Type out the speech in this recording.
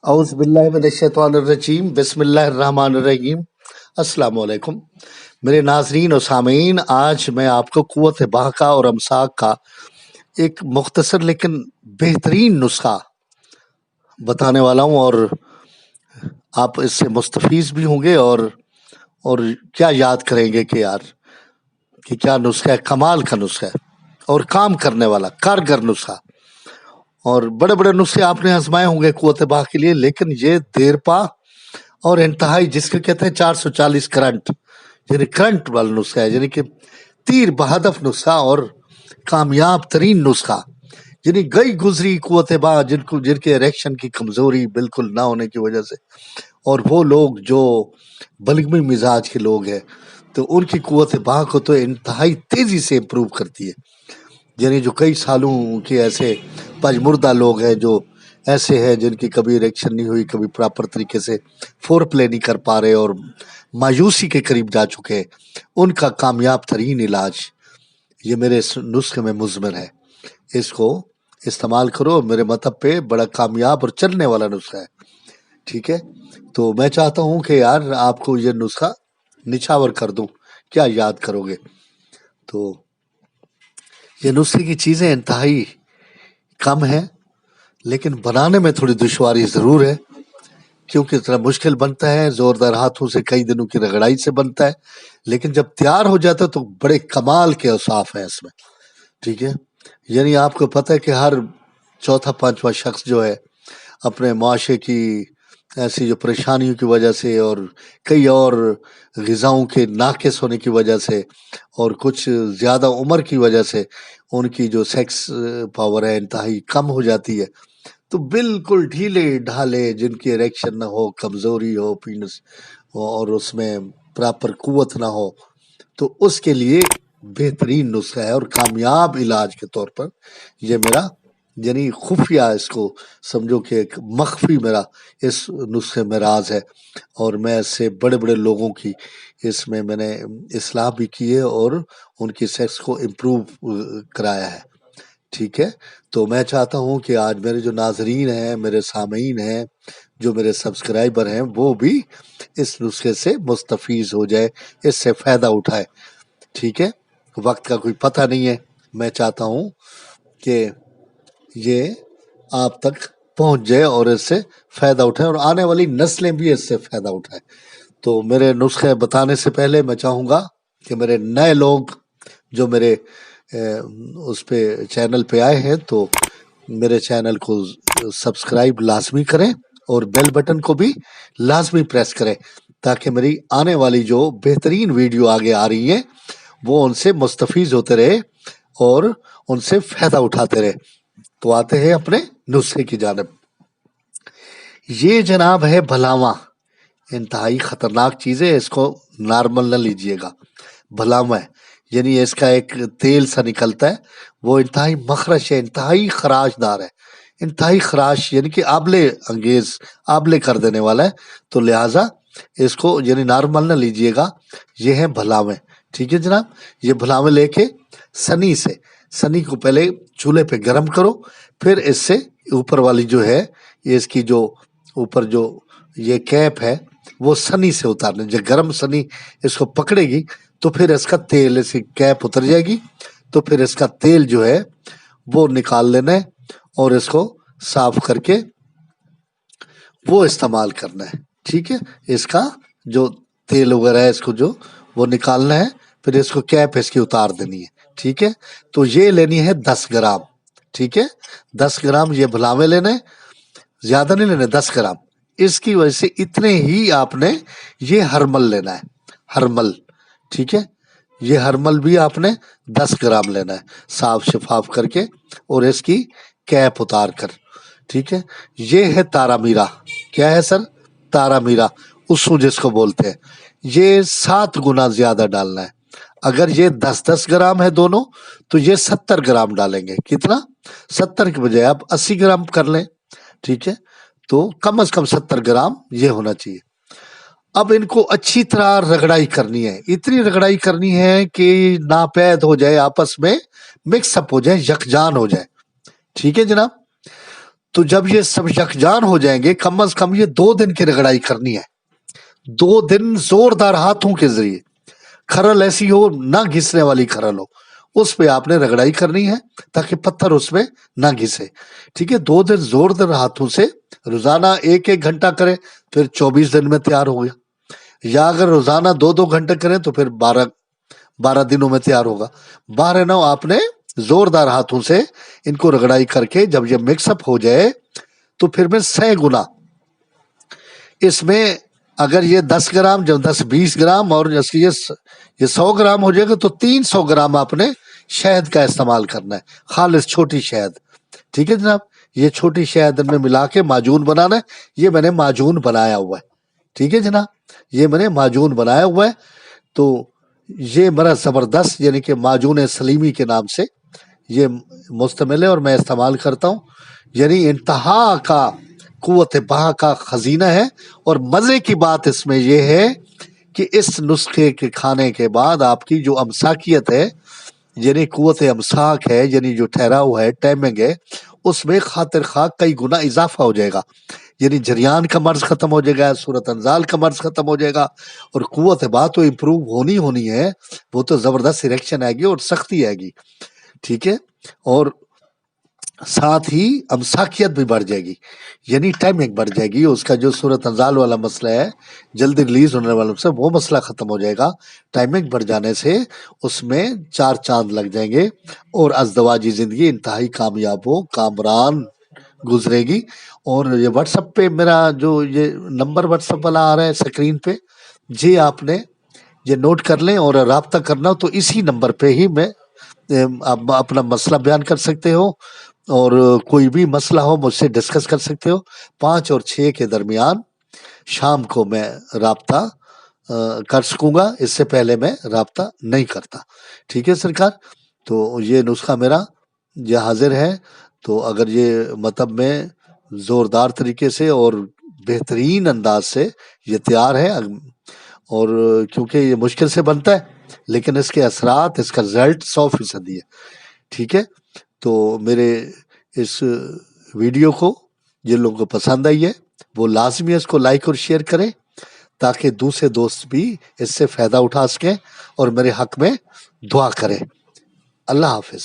اعوذ باللہ من الشیطان الرجیم، بسم اللہ الرحمن الرحیم۔ السلام علیکم میرے ناظرین و سامعین، آج میں آپ کو قوت بہکا اور امساک کا ایک مختصر لیکن بہترین نسخہ بتانے والا ہوں، اور آپ اس سے مستفیض بھی ہوں گے اور کیا یاد کریں گے کہ یار کہ کیا نسخہ ہے، کمال کا نسخہ ہے اور کام کرنے والا کارگر نسخہ۔ اور بڑے بڑے نسخے آپ نے آزمائے ہوں گے قوت بہا کے لیے، لیکن یہ دیر پا اور انتہائی، جس کو کہتے ہیں 440 کرنٹ، یعنی کرنٹ والا نسخہ ہے، یعنی کہ تیر بہدف نسخہ اور کامیاب ترین نسخہ، یعنی گئی گزری قوت بہا جن کے اریکشن کی کمزوری بالکل نہ ہونے کی وجہ سے، اور وہ لوگ جو بلغمی مزاج کے لوگ ہیں تو ان کی قوت بہا کو تو انتہائی تیزی سے امپروو کرتی ہے، یعنی جو کئی سالوں کے ایسے پجمردہ لوگ ہیں، جو ایسے ہیں جن کی کبھی اریکشن نہیں ہوئی، کبھی پراپر طریقے سے فور پلے نہیں کر پا رہے اور مایوسی کے قریب جا چکے ہیں، ان کا کامیاب ترین علاج یہ میرے اس نسخے میں مضمر ہے۔ اس کو استعمال کرو، میرے مطلب پہ بڑا کامیاب اور چلنے والا نسخہ ہے، ٹھیک ہے؟ تو میں چاہتا ہوں کہ یار آپ کو یہ نسخہ نچھاور کر دوں، کیا یاد کرو گے؟ تو یہ نسخے کی چیزیں انتہائی کم ہیں، لیکن بنانے میں تھوڑی دشواری ضرور ہے، کیونکہ اتنا مشکل بنتا ہے، زوردار ہاتھوں سے کئی دنوں کی رگڑائی سے بنتا ہے، لیکن جب تیار ہو جاتا ہے تو بڑے کمال کے اوصاف ہیں اس میں، ٹھیک ہے؟ یعنی آپ کو پتہ ہے کہ ہر چوتھا پانچواں شخص جو ہے اپنے معاشرے کی ایسی جو پریشانیوں کی وجہ سے اور کئی اور غذاؤں کے ناقص ہونے کی وجہ سے اور کچھ زیادہ عمر کی وجہ سے ان کی جو سیکس پاور ہے انتہائی کم ہو جاتی ہے، تو بالکل ڈھیلے ڈھالے جن کی اریکشن نہ ہو، کمزوری ہو پینس اور اس میں پراپر قوت نہ ہو، تو اس کے لیے بہترین نسخہ ہے اور کامیاب علاج کے طور پر یہ میرا یعنی خفیہ، اس کو سمجھو کہ ایک مخفی میرا اس نسخے میں راز ہے، اور میں اس سے بڑے بڑے لوگوں کی اس میں نے اصلاح بھی کی ہے اور ان کی سیکس کو امپروو کرایا ہے، ٹھیک ہے؟ تو میں چاہتا ہوں کہ آج میرے جو ناظرین ہیں، میرے سامعین ہیں، جو میرے سبسکرائبر ہیں، وہ بھی اس نسخے سے مستفیض ہو جائے، اس سے فائدہ اٹھائے، ٹھیک ہے؟ وقت کا کوئی پتہ نہیں ہے، میں چاہتا ہوں کہ یہ آپ تک پہنچ جائے اور اس سے فائدہ اٹھائے اور آنے والی نسلیں بھی اس سے فائدہ اٹھائیں۔ تو میرے نسخے بتانے سے پہلے میں چاہوں گا کہ میرے نئے لوگ جو میرے اس پہ چینل پہ آئے ہیں تو میرے چینل کو سبسکرائب لازمی کریں اور بیل بٹن کو بھی لازمی پریس کریں، تاکہ میری آنے والی جو بہترین ویڈیو آگے آ رہی ہیں وہ ان سے مستفیض ہوتے رہے اور ان سے فائدہ اٹھاتے رہے۔ تو آتے ہیں اپنے نسخے کی جانب۔ یہ جناب ہے بھلاواں، انتہائی خطرناک چیز ہے، اس کو نارمل نہ لیجئے گا۔ بھلاواں یعنی اس کا ایک تیل سا نکلتا ہے، وہ انتہائی مخرش ہے، انتہائی خراش دار ہے، انتہائی خراش یعنی کہ آبلے انگیز، آبلے کر دینے والا ہے، تو لہٰذا اس کو یعنی نارمل نہ لیجئے گا۔ یہ ہے بھلاویں، ٹھیک ہے جناب؟ یہ بھلاویں لے کے سنی کو پہلے چولہے پہ گرم کرو، پھر اس سے اوپر والی جو ہے یہ اس کی جو اوپر جو یہ کیپ ہے وہ سنی سے اتارنے، جب گرم سنی اس کو پکڑے گی تو پھر اس کا تیل، اس کی کیپ اتر جائے گی تو پھر اس کا تیل جو ہے وہ نکال لینا ہے اور اس کو صاف کر کے وہ استعمال کرنا ہے، ٹھیک ہے؟ اس کا جو تیل وغیرہ ہے اس کو جو وہ نکالنا ہے، پھر اس کو کیپ اس کی اتار دینی ہے، ٹھیک ہے؟ تو یہ لینی ہے 10 گرام، ٹھیک ہے؟ 10 گرام یہ بھلاویں لینے، زیادہ نہیں لینے، 10 گرام۔ اس کی وجہ سے اتنے ہی آپ نے یہ ہرمل لینا ہے، ہرمل، ٹھیک ہے؟ یہ ہرمل بھی آپ نے 10 گرام لینا ہے، صاف شفاف کر کے اور اس کی کیپ اتار کر، ٹھیک ہے؟ یہ ہے تارا میرا، کیا ہے سر؟ تارا میرا، اسو جس کو بولتے ہیں، یہ 7 گنا زیادہ ڈالنا ہے۔ اگر یہ 10 گرام ہے دونوں تو یہ 70 گرام ڈالیں گے، کتنا؟ 70 کے بجائے آپ 80 گرام کر لیں، ٹھیک ہے؟ تو کم از کم 70 گرام یہ ہونا چاہیے۔ اب ان کو اچھی طرح رگڑائی کرنی ہے، اتنی رگڑائی کرنی ہے کہ ناپید ہو جائے، آپس میں مکس اپ ہو جائے، یکجان ہو جائے، ٹھیک ہے جناب؟ تو جب یہ سب یکجان ہو جائیں گے، کم از کم یہ 2 دن کی رگڑائی کرنی ہے، 2 دن زوردار ہاتھوں کے ذریعے، کھرل ایسی ہو نہ گھسنے والی کھرل ہو، اس پہ آپ نے رگڑائی کرنی ہے تاکہ پتھر اس میں نہ گھسے، ٹھیک ہے۔ 2 دن زوردار ہاتھوں سے روزانہ 1-1 گھنٹہ کریں، پھر 24 دن میں تیار ہو گیا، یا اگر روزانہ 2-2 گھنٹے کریں تو پھر 12 دنوں میں تیار ہوگا۔ 12 آپ نے زوردار ہاتھوں سے ان کو رگڑائی کر کے جب یہ مکس اپ ہو جائے تو پھر میں 100 گنا اس میں، اگر یہ 10 گرام، جب 10-20 گرام اور یہ 100 گرام ہو جائے گا تو 300 گرام آپ نے شہد کا استعمال کرنا ہے، خالص چھوٹی شہد، ٹھیک ہے جناب۔ یہ چھوٹی شہد میں ملا کے معجون بنانا ہے، یہ میں نے معجون بنایا ہوا ہے، ٹھیک ہے جناب، یہ میں نے معجون بنایا ہوا ہے۔ تو یہ میرا زبردست یعنی کہ معجون سلیمی کے نام سے یہ مستعمل ہے اور میں استعمال کرتا ہوں، یعنی انتہا کا قوت بہا کا خزینہ ہے۔ اور مزے کی بات اس میں یہ ہے کہ اس نسخے کے کھانے کے بعد آپ کی جو امساکیت ہے، یعنی قوت امساک ہے، یعنی جو ٹھہراؤ ہے، ٹائمنگ ہے، اس میں خاطر خواہ کئی گنا اضافہ ہو جائے گا، یعنی جریان کا مرض ختم ہو جائے گا، صورت انزال کا مرض ختم ہو جائے گا، اور قوت بات تو امپروو ہونی ہے، وہ تو زبردست اریکشن آئے گی اور سختی آئے گی، ٹھیک ہے۔ اور ساتھ ہی امساکیت بھی بڑھ جائے گی، یعنی ٹائمنگ بڑھ جائے گی، اس کا جو صورت انزال والا مسئلہ ہے، جلدی ریلیز ہونے والا مسئلہ، وہ مسئلہ ختم ہو جائے گا۔ ٹائمنگ بڑھ جانے سے اس میں 4 چاند لگ جائیں گے اور ازدواجی زندگی انتہائی کامیاب و کامران گزرے گی۔ اور یہ واٹس ایپ پہ میرا جو یہ نمبر واٹس ایپ والا آ رہا ہے سکرین پہ، جی آپ نے یہ نوٹ کر لیں، اور رابطہ کرنا ہو تو اسی نمبر پہ ہی میں آپ اپنا مسئلہ بیان کر سکتے ہو، اور کوئی بھی مسئلہ ہو مجھ سے ڈسکس کر سکتے ہو۔ 5 اور 6 کے درمیان شام کو میں رابطہ کر سکوں گا، اس سے پہلے میں رابطہ نہیں کرتا، ٹھیک ہے سرکار۔ تو یہ نسخہ میرا یہ حاضر ہے، تو اگر یہ مطلب میں زوردار طریقے سے اور بہترین انداز سے یہ تیار ہے، اور کیونکہ یہ مشکل سے بنتا ہے لیکن اس کے اثرات، اس کا رزلٹ 100% ہے، ٹھیک ہے۔ تو میرے اس ویڈیو کو جن لوگوں کو پسند آئی ہے وہ لازمی اس کو لائک اور شیئر کریں تاکہ دوسرے دوست بھی اس سے فائدہ اٹھا سکیں اور میرے حق میں دعا کریں۔ اللہ حافظ۔